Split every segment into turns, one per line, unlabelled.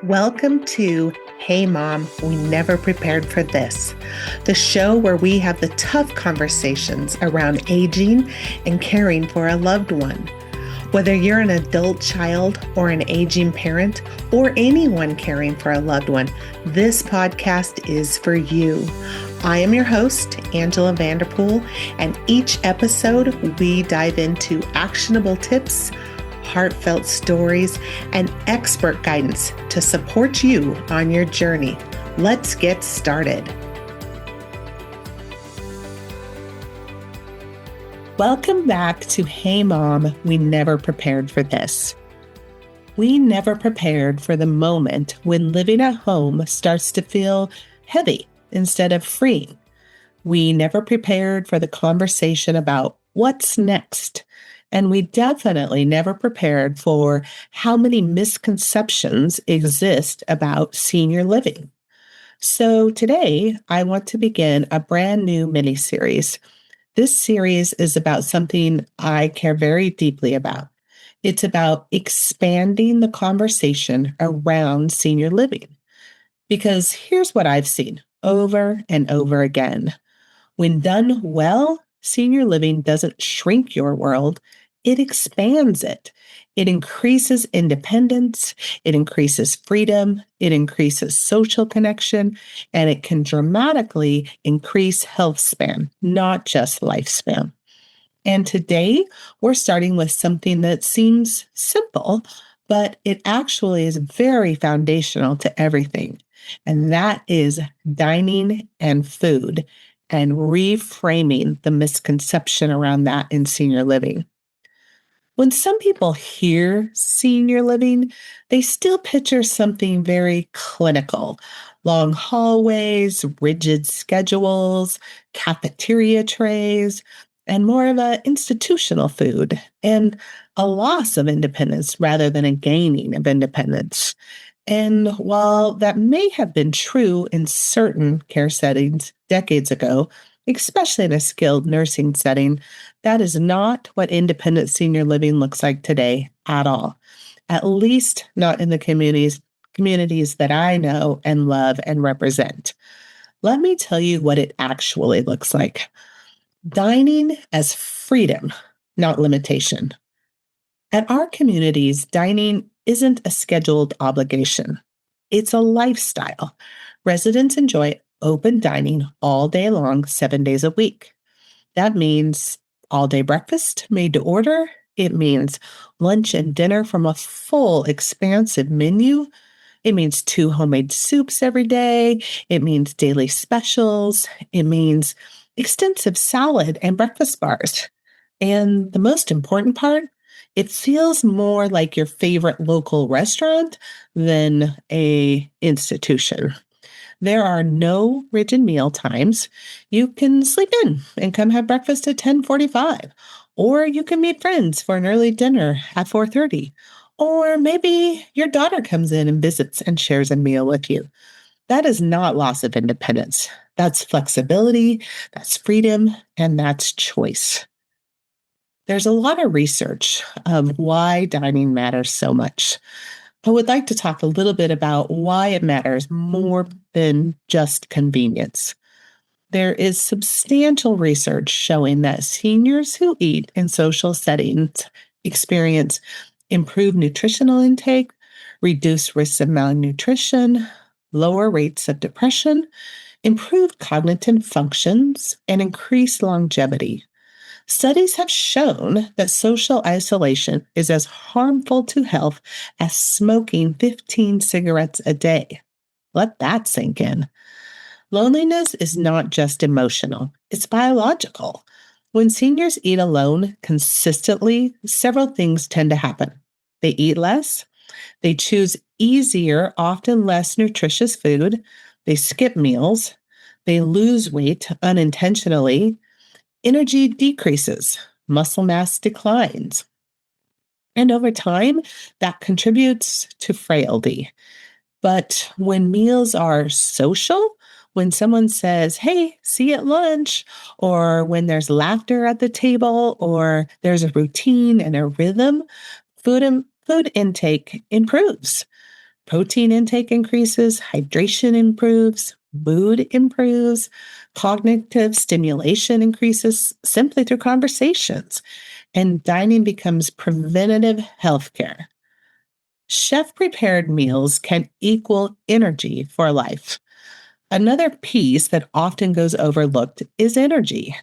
Welcome to Hey Mom, We Never Prepared for This, the show where we have the tough conversations around aging and caring for a loved one. Whether you're an adult child or an aging parent or anyone caring for a loved one, this podcast is for you. I am your host, Angela Vanderpool, and each episode we dive into actionable tips, heartfelt stories, and expert guidance to support you on your journey. Let's get started. Welcome back to Hey Mom, We Never Prepared for This. We never prepared for the moment when living at home starts to feel heavy instead of freeing. We never prepared for the conversation about what's next. And we definitely never prepared for how many misconceptions exist about senior living. So today, I want to begin a brand new mini-series. This series is about something I care very deeply about. It's about expanding the conversation around senior living. Because here's what I've seen over and over again. When done well, senior living doesn't shrink your world, it expands it. It increases independence, it increases freedom, it increases social connection, and it can dramatically increase health span, not just lifespan. And today, we're starting with something that seems simple, but it actually is very foundational to everything. And that is dining and food and reframing the misconception around that in senior living. When some people hear senior living, they still picture something very clinical. Long hallways, rigid schedules, cafeteria trays, and more of an institutional food, and a loss of independence rather than a gaining of independence. And while that may have been true in certain care settings decades ago, especially in a skilled nursing setting, that is not what independent senior living looks like today at all. At least not in the communities that I know and love and represent. Let me tell you what it actually looks like. Dining as freedom, not limitation. At our communities, dining isn't a scheduled obligation. It's a lifestyle. Residents enjoy open dining all day long, 7 days a week. That means all day breakfast made to order. It means lunch and dinner from a full, expansive menu. It means 2 homemade soups every day. It means daily specials. It means extensive salad and breakfast bars. And the most important part, it feels more like your favorite local restaurant than a institution. There are no rigid meal times. You can sleep in and come have breakfast at 10:45, or you can meet friends for an early dinner at 4:30, or maybe your daughter comes in and visits and shares a meal with you. That is not loss of independence. That's flexibility, that's freedom, and that's choice. There's a lot of research of why dining matters so much. I would like to talk a little bit about why it matters more than just convenience. There is substantial research showing that seniors who eat in social settings experience improved nutritional intake, reduced risks of malnutrition, lower rates of depression, improved cognitive functions, and increased longevity. Studies have shown that social isolation is as harmful to health as smoking 15 cigarettes a day. Let that sink in. Loneliness is not just emotional, it's biological. When seniors eat alone consistently, several things tend to happen. They eat less, they choose easier, often less nutritious food, they skip meals, they lose weight unintentionally, energy decreases, muscle mass declines. And over time, that contributes to frailty. But when meals are social, when someone says, hey, see you at lunch, or when there's laughter at the table, or there's a routine and a rhythm, food intake improves. Protein intake increases, hydration improves, mood improves, cognitive stimulation increases simply through conversations, and dining becomes preventative healthcare. Chef prepared meals can equal energy for life. Another piece that often goes overlooked is energy.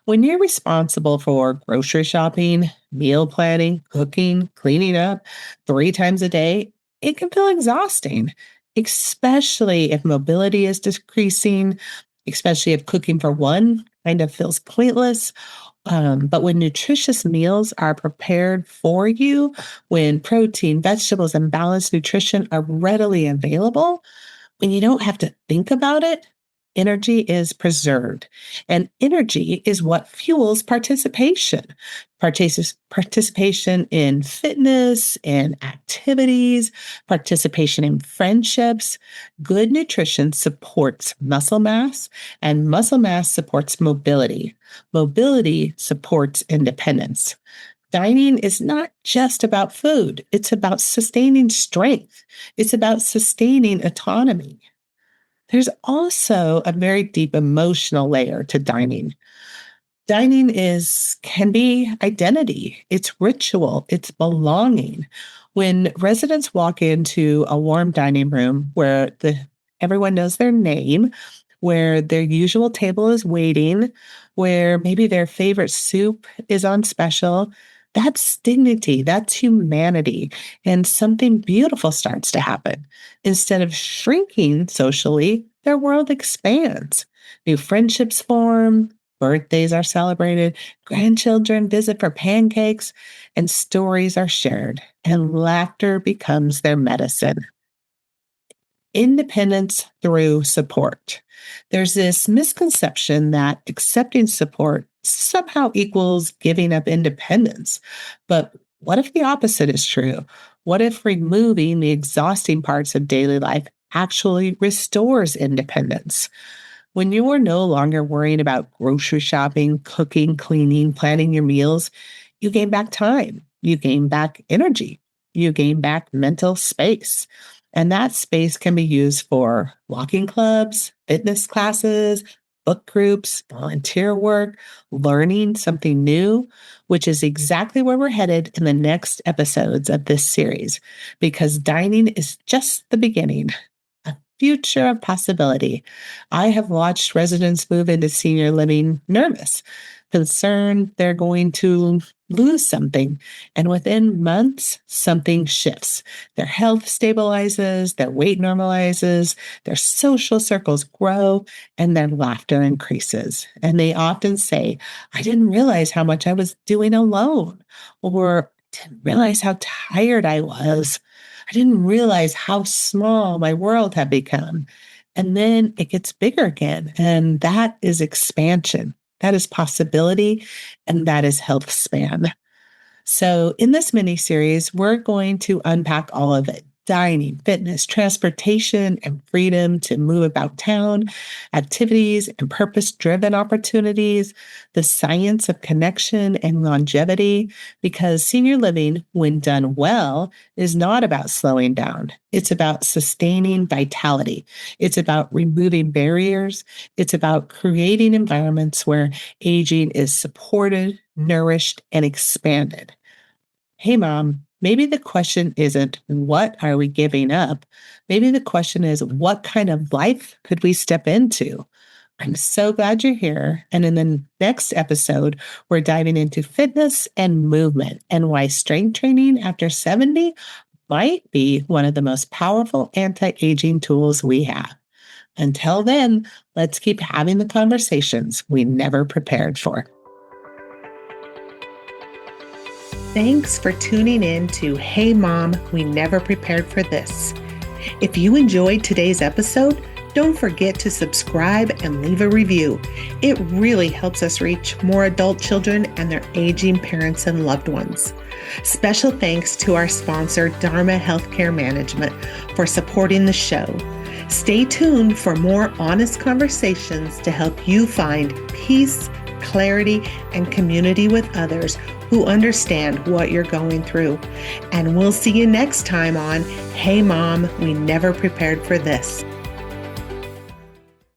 When you're responsible for grocery shopping, meal planning, cooking, cleaning up 3 times a day, it can feel exhausting, especially if mobility is decreasing, especially if cooking for one kind of feels pointless. But when nutritious meals are prepared for you, when protein, vegetables, and balanced nutrition are readily available, when you don't have to think about it, energy is preserved. And energy is what fuels participation. Participation in fitness and activities, participation in friendships. Good nutrition supports muscle mass, and muscle mass supports mobility. Mobility supports independence. Dining is not just about food, it's about sustaining strength, it's about sustaining autonomy. There's also a very deep emotional layer to dining. Dining is can be identity, it's ritual, it's belonging. When residents walk into a warm dining room where the everyone knows their name, where their usual table is waiting, where maybe their favorite soup is on special, that's dignity, that's humanity, and something beautiful starts to happen. Instead of shrinking socially, their world expands. New friendships form, birthdays are celebrated, grandchildren visit for pancakes, and stories are shared, and laughter becomes their medicine. Independence through support. There's this misconception that accepting support somehow equals giving up independence. But what if the opposite is true? What if removing the exhausting parts of daily life actually restores independence? When you are no longer worrying about grocery shopping, cooking, cleaning, planning your meals, you gain back time, you gain back energy, you gain back mental space. And that space can be used for walking clubs, fitness classes, book groups, volunteer work, learning something new, which is exactly where we're headed in the next episodes of this series, because dining is just the beginning, a future of possibility. I have watched residents move into senior living nervous, concerned they're going to lose something. And within months, something shifts. Their health stabilizes, their weight normalizes, their social circles grow, and their laughter increases. And they often say, I didn't realize how much I was doing alone, or didn't realize how tired I was. I didn't realize how small my world had become. And then it gets bigger again. And that is expansion. That is possibility. And that is health span. So, in this mini series, we're going to unpack all of it: dining, fitness, transportation, and freedom to move about town, activities and purpose driven opportunities, the science of connection and longevity. Because senior living, when done well, is not about slowing down. It's about sustaining vitality. It's about removing barriers. It's about creating environments where aging is supported, nourished, and expanded. Hey, mom, maybe the question isn't what are we giving up? Maybe the question is what kind of life could we step into? I'm so glad you're here. And in the next episode, we're diving into fitness and movement and why strength training after 70 might be one of the most powerful anti aging tools we have. Until then, let's keep having the conversations we never prepared for. Thanks for tuning in to Hey Mom, We Never Prepared for This. If you enjoyed today's episode, don't forget to subscribe and leave a review. It really helps us reach more adult children and their aging parents and loved ones. Special thanks to our sponsor, Dharma Healthcare Management, for supporting the show. Stay tuned for more honest conversations to help you find peace, clarity, and community with others who understand what you're going through. And we'll see you next time on Hey Mom, We Never Prepared for This.